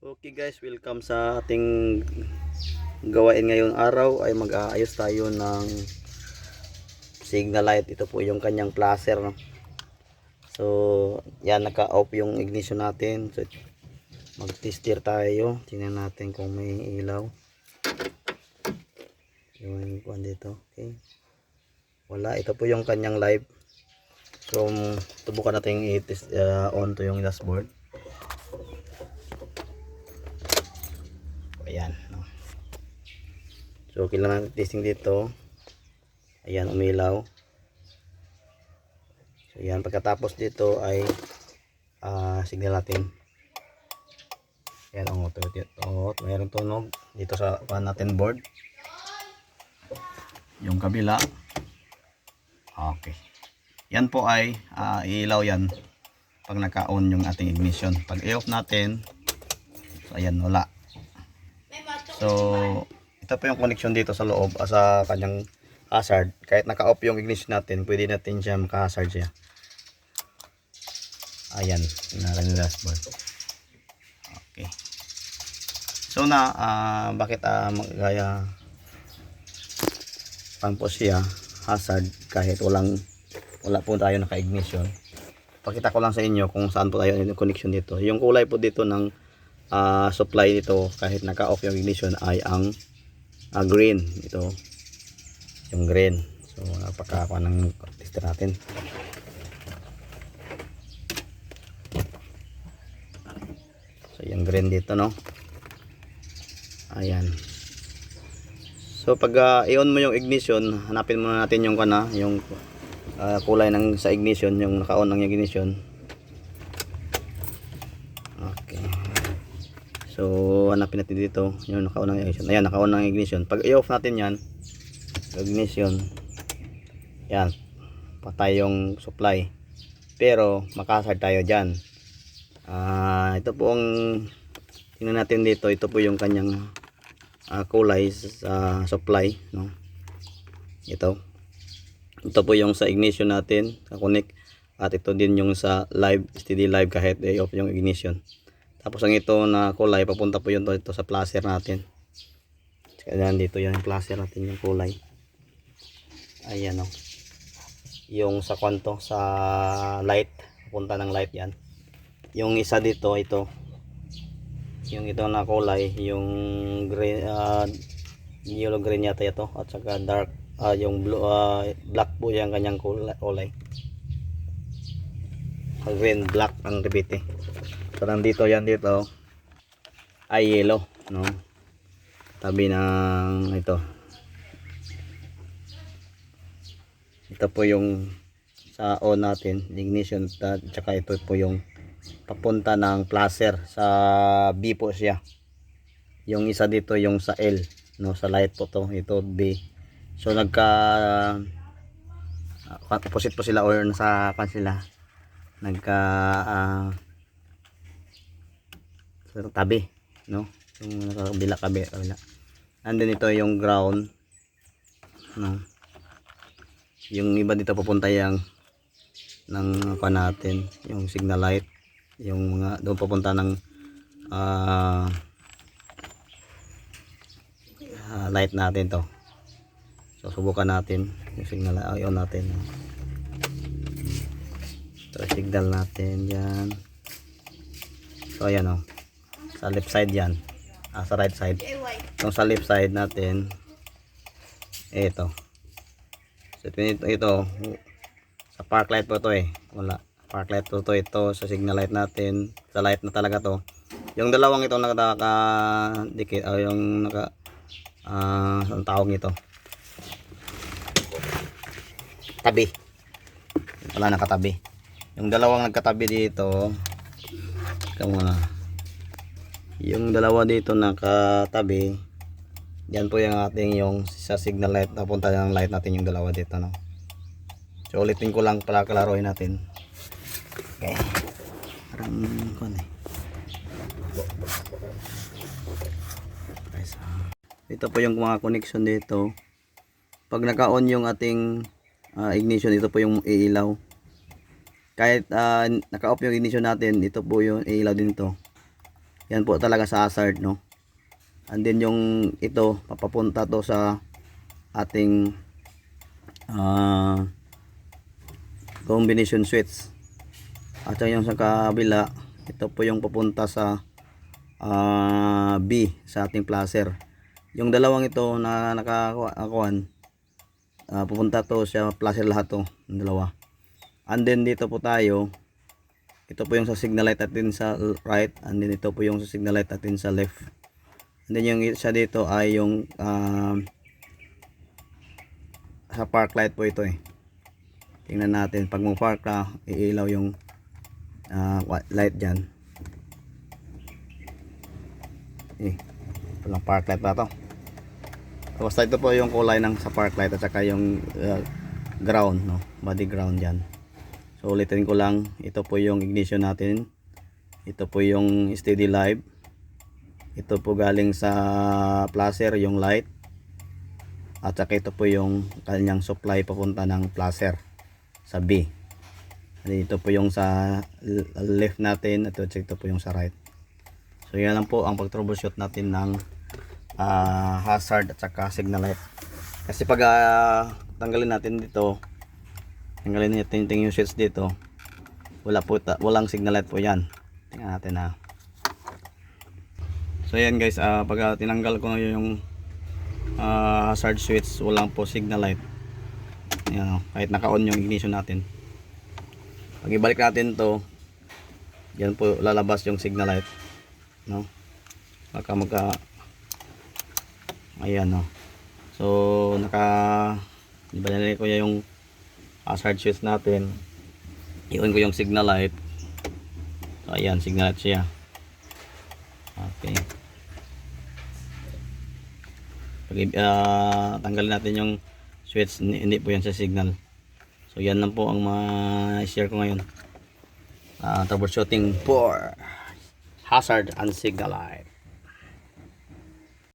Okay guys, welcome sa ating gawain ngayong araw ay mag-aayos tayo ng signal light. Ito po yung kanyang placer, no? So yan, naka-off yung ignition natin. So mag-tester tayo. Tingnan natin kung may ilaw. Yung kuwan dito. Okay. Wala, ito po yung kanyang live. So subukan natin i-test on to yung dashboard. Ayan, no? So kailangan testing dito. Ayan, umilaw. So yan, pagkatapos dito ay signal natin. Ayan, mayroong tunog dito sa natin board. Yung kabila. Okay. Yan po ay iilaw yan pag naka-on yung ating ignition. Pag i-off natin, so ayan, wala. So ito po yung connection dito sa loob sa kanyang hazard. Kahit naka-off yung ignition natin, pwede natin siya maka-hazard siya. Ayan, naran yung dashboard. Okay. So bakit gaya pan po siya hazard kahit wala po tayo naka-ignition. Pakita ko lang sa inyo kung saan po tayo yung connection dito. Yung kulay po dito ng supply dito kahit naka-off yung ignition ay ang green. Ito yung green. So napaka ng tester natin. So yung green dito, no? Ayan. So pag i-on mo yung ignition, hanapin muna natin yung yung kulay ng sa ignition, yung naka-on ng ignition. Okay. So hanapin natin dito yung naka-on ng ignition. Ayan, naka-on ng ignition. Pag i-off natin yan, ignition, yan, patay yung supply, pero makahazard tayo dyan. Ito po ang tingnan natin dito. Ito po yung kanyang kulay sa supply, no? Ito po yung sa ignition natin, connect, at ito din yung sa live, steady live kahit i-off yung ignition. Tapos ang ito na kulay papunta po yun dito sa placer natin. Kaya dito yung placer natin, yung kulay. Ayan, no? Yung sa kwanto sa light, papunta ng light yan. Yung isa dito, yung ito na kulay, yung green, yellow green yata ito, at saka dark, yung blue, black po yung kanyang kulay. Green, black ang rebite. So nandito yan, dito ay yellow, no? Tabi ng ito po yung sa on natin, ignition, at saka ito po yung papunta ng placer sa B po siya. Yung isa dito yung sa L, no, sa light po to, ito B. So nagka opposite po sila, or nasa sila nagka tabi, no, yung kabila. And then ito yung ground, no, yung iba dito papunta yang ng natin, yung signal light, yung mga doon papunta ng light natin to. So subukan natin yung signal light, on natin. So signal natin yan. So ayan, oh, sa left side yan, sa right side. Yung sa left side natin, ito. So ito sa park light po to, wala. Park light po to, ito sa signal light natin, sa light na talaga to. Yung dalawang ito nakadikit, yung ang tawag nito, tabi, wala, nakatabi. Yung dalawang nagkatabi dito, yung dalawa dito nakatabi, yan po yung ating yung sa signal light, napunta ng light natin yung dalawa dito, no? So ulitin ko lang para klaruhin natin. Okay. Parang ito po yung mga connection dito. Pag naka-on yung ating ignition, ito po yung iilaw. Kahit naka-off yung ignition natin, ito po yung iilaw din to. Yan po talaga sa hazard, no. And then yung ito papapunta to sa ating combination switch. At yung sa kabila, ito po yung papunta sa B sa ating placer. Yung dalawang ito na nakakuan, pupunta to sa placer lahat to, yung dalawa. And then dito po tayo, ito po yung sa signal light natin sa right, and then ito po yung sa signal light natin sa left. And then yung isa dito ay yung sa park light po ito eh. Tingnan natin, pag mo-park ka, iilaw yung light dyan. Walang park light pa to. Basta ito po yung kulay ng sa park light at saka yung ground, no? Body ground dyan. So ulitin ko lang, ito po yung ignition natin, ito po yung steady live, ito po galing sa placer yung light, at saka ito po yung kanyang supply papunta ng placer sa B. At ito po yung sa left natin, at ito po yung sa right. So yan lang po ang pag-troubleshoot natin ng hazard at saka signal light. Kasi pag tanggalin natin dito, tanggalin natin yung switch dito, walang signal light po yan. Tingnan natin na. So yan guys, pag tinanggal ko yung hazard switch, walang po signal light. Yan, kahit naka-on yung ignition natin. Pag ibalik natin to, yan po lalabas yung signal light, no? Baka ayan, no. So ibalalik ko yung hazard switch natin, i-on ko yung signal light. So ayan, signal light siya. Okay, pag tanggalin natin yung switch, hindi po yan sa signal. So yan lang po ang ma-share ko ngayon, troubleshooting for hazard and signal light.